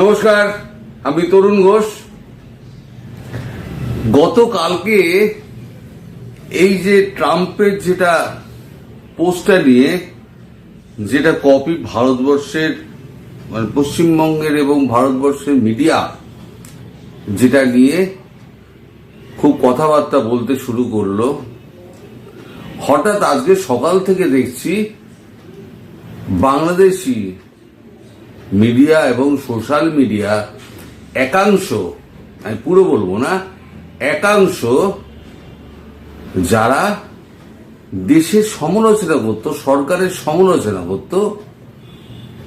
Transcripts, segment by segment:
নমস্কার, আমি তরুণ ঘোষ। গতকালকে এই যে ট্রাম্পের যেটা পোস্টটা নিয়ে যেটা কপি ভারতবর্ষের মানে পশ্চিমবঙ্গের এবং ভারতবর্ষের মিডিয়া যেটা নিয়ে খুব কথাবার্তা বলতে শুরু করলো, হঠাৎ আজকে সকাল থেকে দেখছি বাংলাদেশি মিডিয়া এবং সোশ্যাল মিডিয়া একাংশ, আমি পুরো বলবো না, একাংশ যারা দেশের সমালোচনা করত, সরকারের সমালোচনা করত,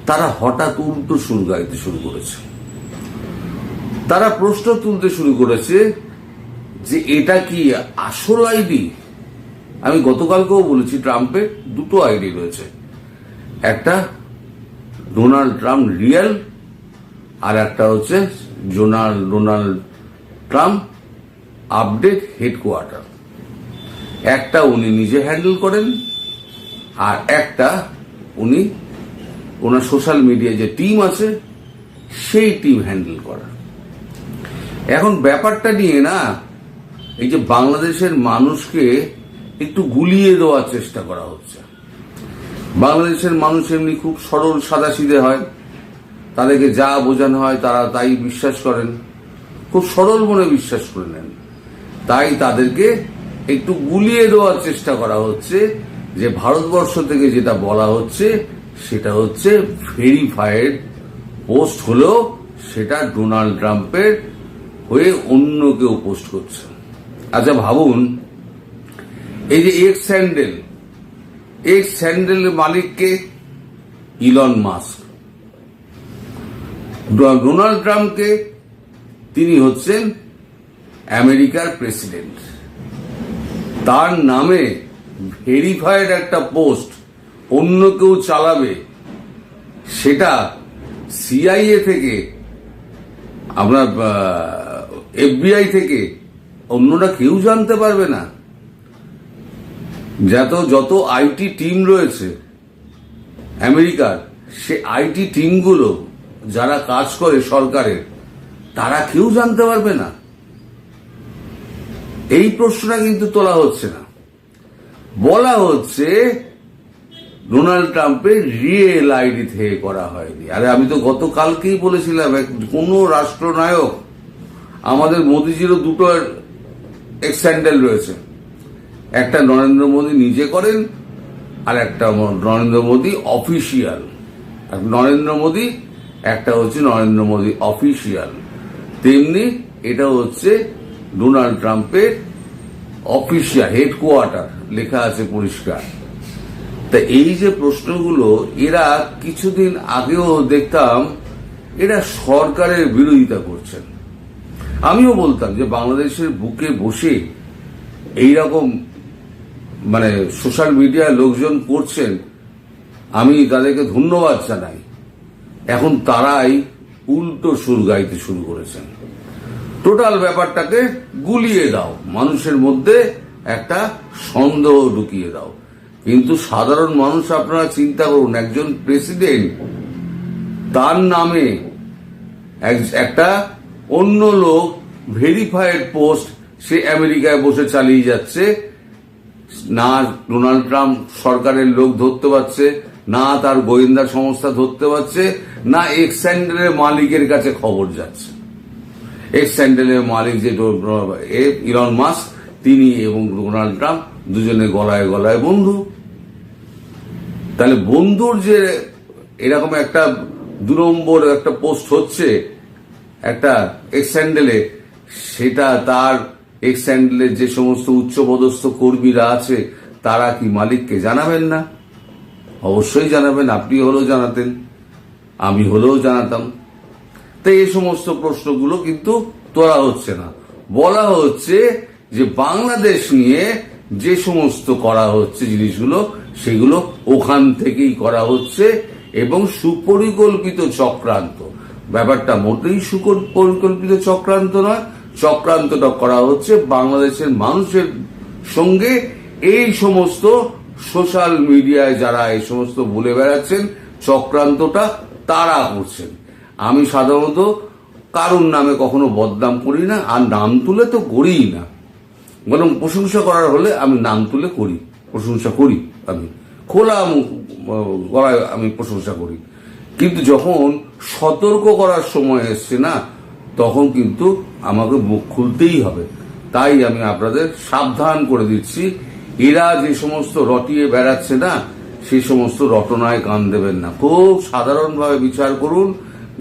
তারা হঠাৎ উল্টো সুর গাইতে শুরু করেছে। তারা প্রশ্ন তুলতে শুরু করেছে যে এটা কি আসল আইডি। আমি গতকালকেও বলেছি ট্রাম্পের দুটো আইডি রয়েছে, একটা ডোনাল্ড ট্রাম্প রিয়েল আর একটা হচ্ছে ডোনাল্ড ট্রাম্প আপডেট হেডকোয়ার্টার। একটা উনি নিজে হ্যান্ডেল করেন আর একটা উনি ওনার সোশ্যাল মিডিয়ায় যে টিম আছে সেই টিম হ্যান্ডেল করেন। এখন ব্যাপারটা নিয়ে না, এই যে বাংলাদেশের মানুষকে একটু গুলিয়ে দেওয়ার চেষ্টা করা হচ্ছে। বাংলাদেশের মানুষ এমনি খুব সরল সাদাসিধে হয়, তাদেরকে যা বোঝানো হয় তারা তাই বিশ্বাস করেন, খুব সরল মনে বিশ্বাস করে নেন। তাই তাদেরকে একটু গুলিয়ে দেওয়ার চেষ্টা করা হচ্ছে যে ভারতবর্ষ থেকে যেটা বলা হচ্ছে সেটা হচ্ছে ভেরিফাইড পোস্ট হলেও সেটা ডোনাল্ড ট্রাম্পের হয়ে অন্য কেউ পোস্ট করছে। আচ্ছা ভাবুন, এই যে এক্স স্যান্ডেলের মালিককে ইলন মাস্ক, ডোনাল্ড ট্রাম্পকে তিনি হচ্ছেন আমেরিকার প্রেসিডেন্ট, তার নামে ভেরিফাইড একটা পোস্ট অন্য কেউ চালাবে, সেটা সিআইএ থেকে, আপনার এফবিআই থেকে অন্যরা কেউ জানতে পারবে না। যত আইটি টিম রয়েছে আমেরিকার, সে আইটি টিমগুলো যারা কাজ করে সরকারের, তারা কেউ জানতে পারবে না। এই প্রশ্নটা কিন্তু তোলা হচ্ছে না, বলা হচ্ছে ডোনাল্ড ট্রাম্পের রিয়েল আইডি থেকে করা হয়নি। আরে আমি তো গতকালকেই বলেছিলাম, কোন রাষ্ট্রনায়ক, আমাদের মোদিজিরও দুটো এক্স হ্যান্ডেল রয়েছে, একটা নরেন্দ্র মোদী নিজে করেন আর একটা নরেন্দ্র মোদী অফিসিয়াল। নরেন্দ্র মোদী একটা হচ্ছে নরেন্দ্র মোদী অফিসিয়াল, তেমনি এটা হচ্ছে ডোনাল্ড ট্রাম্পের অফিসিয়াল হেডকোয়ার্টার, লেখা আছে পরিষ্কার। তা এই যে প্রশ্নগুলো, এরা কিছুদিন আগেও দেখতাম এরা সরকারের বিরোধিতা করছেন। আমিও বলতাম যে বাংলাদেশের বুকে বসে এইরকম মানে সোশ্যাল মিডিয়ায় লোকজন করছেন, আমি তাদেরকে ধন্যবাদ জানাই। এখন তারাই উল্টো সুর গাইতে শুরু করেছেন। টোটাল ব্যাপারটাকে গুলিয়ে দাও, মানুষের মধ্যে একটা সন্দেহ ঢুকিয়ে দাও। কিন্তু সাধারণ মানুষ, আপনারা চিন্তা করুন, একজন প্রেসিডেন্ট, তার নামে একটা অন্য লোক ভেরিফাইড পোস্ট সে আমেরিকায় বসে চালিয়ে যাচ্ছে, না ডোনাল্ড ট্রাম্প সরকারের লোক ধরতে পারছে, না তার গোয়েন্দা সংস্থা ধরতে পারছে, না এক্স স্যান্ডেলের মালিকের কাছে খবর যাচ্ছে। এক্স স্যান্ডেলের মালিক যে ইলন মাস্ক, তিনি এবং ডোনাল্ড ট্রাম্প দুজনে গলায় গলায় বন্ধু। তাহলে বন্ধুর যে এরকম একটা 2 নম্বর একটা পোস্ট হচ্ছে একটা এক্স স্যান্ডেলে, সেটা তার এক্স স্যান্ডেলের যে সমস্ত উচ্চপদস্থ কর্মীরা আছে তারা কি মালিককে জানাবেন না? অবশ্যই জানাবেন। আপনি হলেও জানাতেন, আমি হলেও জানাতাম। তাই এই সমস্ত প্রশ্নগুলো কিন্তু তোলা হচ্ছে না। বলা হচ্ছে যে বাংলাদেশ নিয়ে যে সমস্ত করা হচ্ছে জিনিসগুলো, সেগুলো ওখান থেকেই করা হচ্ছে এবং সুপরিকল্পিত চক্রান্ত। ব্যাপারটা মোটেই সুপরিকল্পিত চক্রান্ত নয়, চক্রান্তটা করা হচ্ছে বাংলাদেশের মানুষের সঙ্গে। এই সমস্ত সোশ্যাল মিডিয়ায় যারা এই সমস্ত বলে বেড়াচ্ছেন চক্রান্তটা, তারা করছেন। আমি সাধারণত কারোর নামে কখনো বদনাম করি না, আর নাম তুলে তো করিই না, বরং প্রশংসা করার হলে আমি নাম তুলে করি, প্রশংসা করি, আমি খোলা গলায় আমি প্রশংসা করি। কিন্তু যখন সতর্ক করার সময় এসছে না, তখন কিন্তু আমাকে মুখ খুলতেই হবে। তাই আমি আপনাদের সাবধান করে দিচ্ছি, এরা যে সমস্ত রটিয়ে বেড়াচ্ছে না, সেই সমস্ত রটনায় কান দেবেন না। খুব সাধারণভাবে বিচার করুন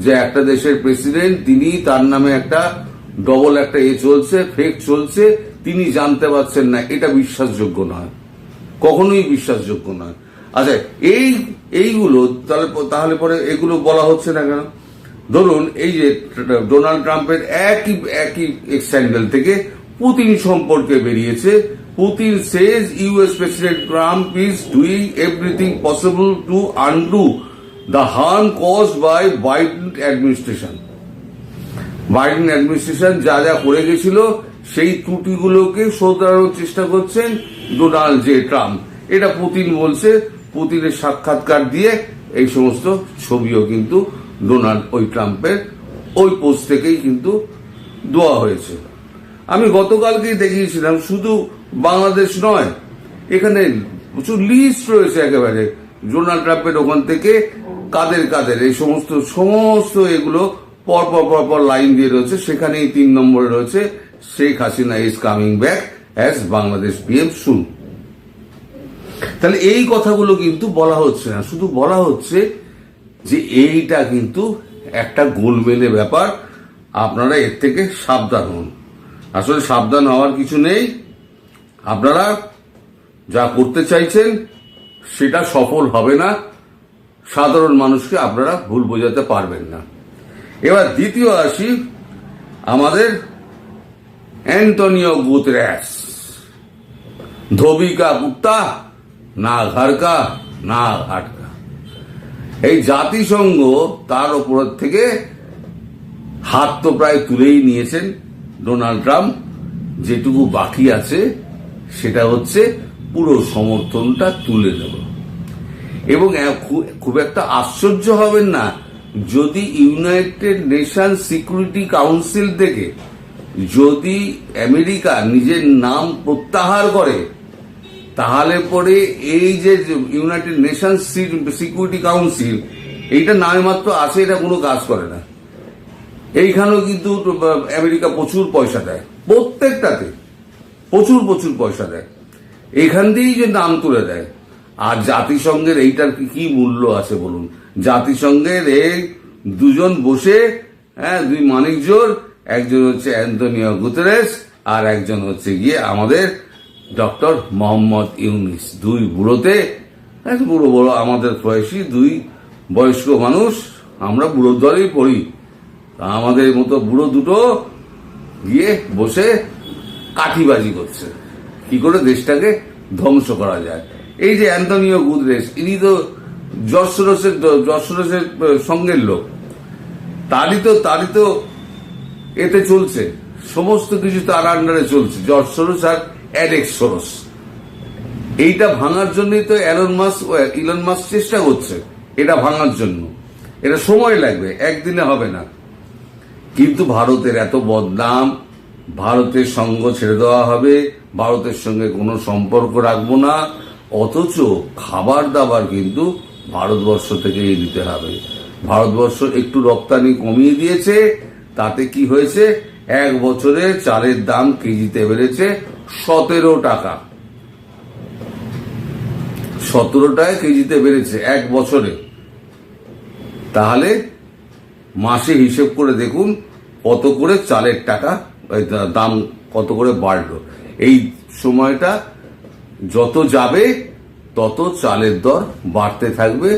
যে একটা দেশের প্রেসিডেন্ট, তিনি তার নামে একটা ডবল একটা চলছে, ফেক চলছে, তিনি জানতে পারছেন না, এটা বিশ্বাসযোগ্য নয়, কখনোই বিশ্বাসযোগ্য নয়। আচ্ছা, এইগুলো তাহলে পরে এগুলো বলা হচ্ছে না কেন? ধরুন এই যে ডোনাল্ড ট্রাম্পের একই স্ক্যান্ডাল থেকে পুতিন সম্পর্কে বেরিয়েছে। Putin says US president Trump is doing everything possible to undo the harm caused by Biden administration. Biden administration যা যা করে গেছিল সেই ত্রুটিগুলোকে শোধরানোর চেষ্টা করছেন ডোনাল্ড জে ট্রাম্প। এটা পুতিন বলছে। পুতিনের সাক্ষাৎকার দিয়ে এই সমস্ত ছবিও কিন্তু ওই ট্রাম্পের ওই পোস্ট থেকেই কিন্তু দেওয়া হয়েছে। আমি গতকালকেই দেখিয়েছিলাম, শুধু বাংলাদেশ নয়, এখানে প্রচুর লিস্ট রয়েছে একেবারে ডোনাল্ড ট্রাম্পের ওখান থেকে কাদের এই সমস্ত এগুলো পর লাইন দিয়ে রয়েছে। সেখানেই 3 নম্বরে রয়েছে Sheikh Hasina is coming back as Bangladesh PM soon. তাহলে এই কথাগুলো কিন্তু বলা হচ্ছে না, শুধু বলা হচ্ছে যে এইটা কিন্তু একটা গোলমেলে ব্যাপার, আপনারা এর থেকে সাবধান হন। আসলে সাবধান হওয়ার কিছু নেই, আপনারা যা করতে চাইছেন সেটা সফল হবে না, সাধারণ মানুষকে আপনারা ভুল বোঝাতে পারবেন না। এবার দ্বিতীয় আসি আমাদের অ্যান্টনিও গুতেরেস। ধোবি কা কুত্তা, না ঘর কা না ঘাট কা। এই জাতিসংঘ তার ওপর থেকে হাত তো প্রায় তুলেই নিয়েছেন ডোনাল্ড ট্রাম্প। যেটুকু বাকি আছে সেটা হচ্ছে পুরো সমর্থনটা তুলে নেব। এবং খুব একটা আশ্চর্য হবেন না যদি ইউনাইটেড নেশন সিকিউরিটি কাউন্সিল থেকে যদি আমেরিকা নিজের নাম প্রত্যাহার করে, তাহলে পরে এই যে ইউনাইটেড নেশন সিকিউরিটি কাউন্সিল, এইটা নামে মাত্র আছে, এটা কোনো কাজ করে না। এইখানেও কিন্তু আমেরিকা প্রচুর পয়সা দেয়, প্রত্যেকটাতে প্রচুর পয়সা দেয়, এইখান দিয়েই যে নাম তুলে দেয়। আর জাতিসংঘের এইটার কি মূল্য আছে বলুন? জাতিসংঘের এই দুজন বসে, দুই মানিকজোর, একজন হচ্ছে অ্যান্টনিও গুতেরেস আর একজন হচ্ছে গিয়ে আমাদের ডক্টর মোহাম্মদ ইউনুস। দুই বুড়োতে, বুড়ো আমাদের বয়সী দুই বয়স্ক মানুষ, আমরা বুড়ো দলেই পড়ি, আমাদের মতো বুড়ো দুটো গিয়ে বসে কাঠিবাজি করছে কি করে দেশটাকে ধ্বংস করা যায়। এই যে অ্যান্টনিও গুতেরেস, ইনি তো জর্জ সোরসের সঙ্গের লোক, তারই তো এতে চলছে, সমস্ত কিছু তার আন্ডারে চলছে, জর্জ সোরস আর অ্যালেক্স সোরস। এইটা ভাঙার জন্যই তো ইলন মাস্ক চেষ্টা করছে এটা ভাঙার জন্য। এটা সময় লাগবে, একদিনে হবে না। কিন্তু ভারতের এত বদনাম, ভারতের সঙ্গ ছেড়ে দেওয়া হবে, ভারতের সঙ্গে কোনো সম্পর্ক রাখবো না, অথচ খাবার দাবার কিন্তু ভারতবর্ষ থেকেই নিতে হবে। ভারতবর্ষ একটু রপ্তানি কমিয়ে দিয়েছে, তাতে কি হয়েছে? 1 বছরে চালের দাম কেজিতে বেড়েছে 17 টাকা। 17 টাকা কেজিতে বেড়েছে 1 বছরে। তাহলে মাসে হিসেব করে দেখুন কত করে চালের টাকা দাম কত করে বাড়লো। এই সময়টা যত যাবে তত চালের দর বাড়তে থাকবে,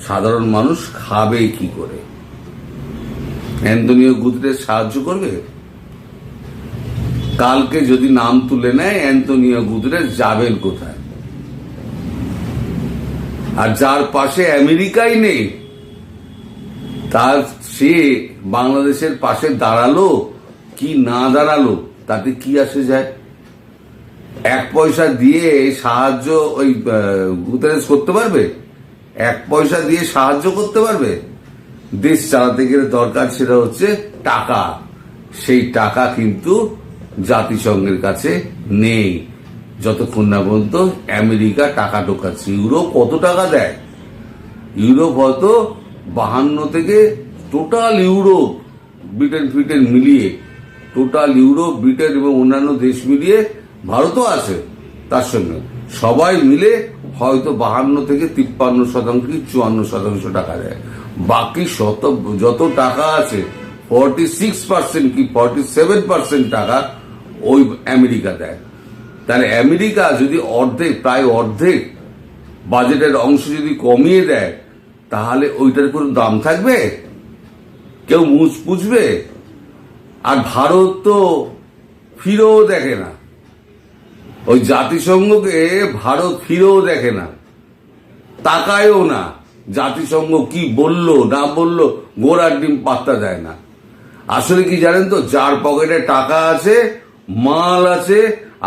সাধারণ মানুষ খাবে কি করে? অ্যান্টনিও গুতেরেস সাহায্য করবে? কালকে যদি নাম তুলে নেয় অ্যান্টনিও গুতেরেস, যাবেন কোথায়? আর যার পাশে আমেরিকাই নেই, সে বাংলাদেশের পাশে দাঁড়ালো কি না দাঁড়ালো তাতে কি আসে যায়? 1 পয়সা দিয়ে সাহায্য ওই গুতেরেস করতে পারবে? 1 পয়সা দিয়ে সাহায্য করতে পারবে? দেশ চালাতে গেলে দরকার সেটা হচ্ছে টাকা। সেই টাকা কিন্তু জাতিসংঘের কাছে নেই যতক্ষণ না পর্যন্ত আমেরিকা টাকা ঢোকাচ্ছে। ইউরোপ কত টাকা দেয়? ইউরোপ হয়তো 52 থেকে টোটাল ইউরোপ, ব্রিটেন ফ্রিটেন মিলিয়ে, টোটাল ইউরোপ, ব্রিটেন এবং অন্যান্য দেশ মিলিয়ে, ভারতও আছে তার সঙ্গে, সবাই মিলে হয়তো 52 থেকে 53% কি 54% টাকা দেয়। বাকি যত টাকা আছে 46% কি 47% টাকা ওই আমেরিকা দেয়। তাহলে আমেরিকা যদি প্রায় অর্ধেক বাজেটের অংশ যদি কমিয়ে দেয়, তাহলে ওইটার কোনো দাম থাকবে? কেউ মুখ পুছবে? আর ভারত তো ফিরেও দেখে না, ওই জাতিসংঘকে ভারত ফিরেও দেখে না, তাকায়ও না। জাতিসংঘ কি বললো না বললো গোড়ার ডিম পাত্তা দেয় না। আসলে কি জানেন তো, যার পকেটে টাকা আছে, মাল আছে,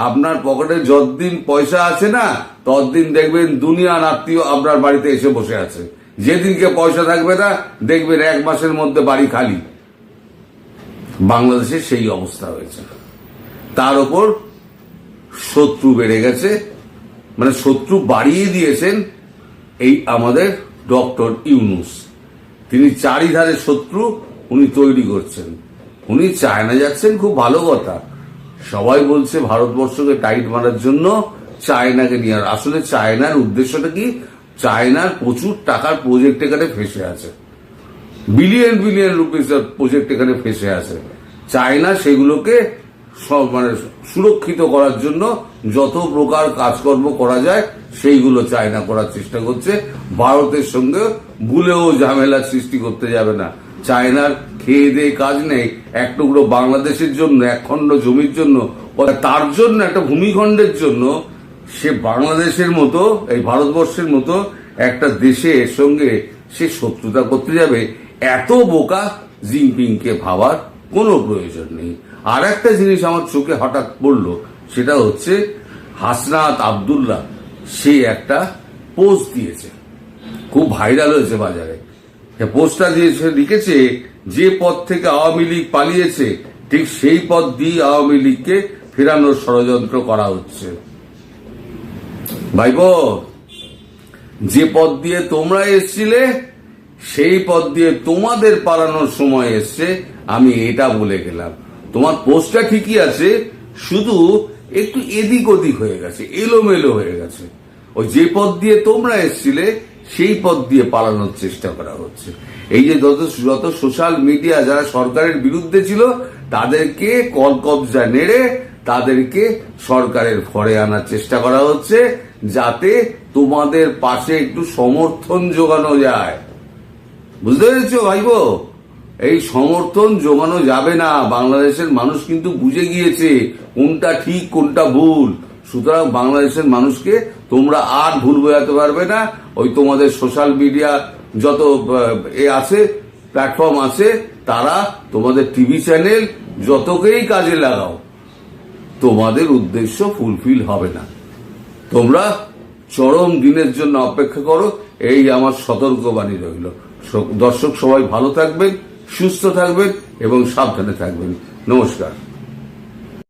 আপনার পকেটে যতদিন পয়সা আছে না, ততদিন দেখবেন দুনিয়ার আত্মীয় আপনার বাড়িতে এসে বসে আছে। যেদিনকে পয়সা থাকবে না, দেখবেন 1 মাসের মধ্যে বাড়ি খালি। বাংলাদেশে সেই অবস্থা হয়েছে। তার উপর শত্রু বেড়ে গেছে, মানে শত্রু বাড়িয়ে দিয়েছেন এই আমাদের ডক্টর ইউনূস। তিনি চারিধারে শত্রু উনি তৈরি করছেন। উনি চায়না যাচ্ছেন, খুব ভালো কথা। সবাই বলছে ভারতবর্ষকে টাইট মারার জন্য চায়নাকে নিয়ে। আসলে চায়নার উদ্দেশ্যটা কি? চায়নার প্রচুর টাকার প্রজেক্ট এখানে ফেসে আছে, বিলিয়ন বিলিয়ন রুপিসের প্রজেক্ট এখানে ফেসে আছে। চায়না সেগুলোকে সুরক্ষিত করার জন্য যত প্রকার কাজকর্ম করা যায় সেইগুলো চায়না করার চেষ্টা করছে। ভারতের সঙ্গে ভুলেও ঝামেলার সৃষ্টি করতে যাবে না। চায়নার খেয়ে দিয়ে কাজ নেই। এক টুকরো বাংলাদেশের জন্য, 1 খণ্ড জমির জন্য, তার জন্য, একটা ভূমিখণ্ডের জন্য সে বাংলাদেশের মতো, এই ভারতবর্ষের মতো একটা দেশের সঙ্গে সে শত্রুতা করতে যাবে, এত বোকা জিনপিংকে ভাবার কোনো প্রয়োজন নেই। আর একটা জিনিস আমার চোখে হঠাৎ পড়লো, সেটা হচ্ছে হাসনাত আব্দুল্লাহ সে একটা পোস্ট দিয়েছে, খুব ভাইরাল হয়েছে বাজারে। পোস্টটা দিয়েছে, লিখেছে, যে পদ থেকে আওয়ামী লীগ পালিয়েছে ঠিক সেই পদ দিয়ে আওয়ামী লীগকে ফেরানোর ষড়যন্ত্র করা হচ্ছে। ভাইবো, যে পদ দিয়ে তোমরা এসছিলে সেই পদ দিয়ে তোমাদের পালানোর সময় এসছে, আমি এটা বলে গেলাম। তোমার পোস্টটা ঠিকই আছে, শুধু একটু এদিক ওদিক হয়ে গেছে, এলোমেলো হয়ে গেছে। ওই যে পদ দিয়ে তোমরা এসছিলে সেই পদ দিয়ে পালানোর চেষ্টা করা হচ্ছে। এই যে যত সোশ্যাল মিডিয়া যারা সরকারের বিরুদ্ধে ছিল, তাদেরকে কলকবজা নেড়ে তাদেরকে সরকারের ফরে আনার চেষ্টা করা হচ্ছে, যাতে তোমাদের পাশে একটু সমর্থন জোগানো যায়। বুঝতে পেরেছো ভাইবো? এই সমর্থন জোগানো যাবে না। বাংলাদেশের মানুষ কিন্তু বুঝে গিয়েছে কোনটা ঠিক কোনটা ভুল। সুতরাং বাংলাদেশের মানুষকে তোমরা আর ভুল বোঝাতে পারবে না। ওই তোমাদের সোশ্যাল মিডিয়া যত আছে, প্ল্যাটফর্ম আছে, তারা তোমাদের টিভি চ্যানেল যতকেই কাজে লাগাও, তোমাদের উদ্দেশ্য ফুলফিল হবে না। তোমরা চরম দিনের জন্য অপেক্ষা করো, এই আমার সতর্কবাণী রইল। দর্শক সবাই ভালো থাকবেন, সুস্থ থাকবেন এবং সাবধানে থাকবেন। নমস্কার।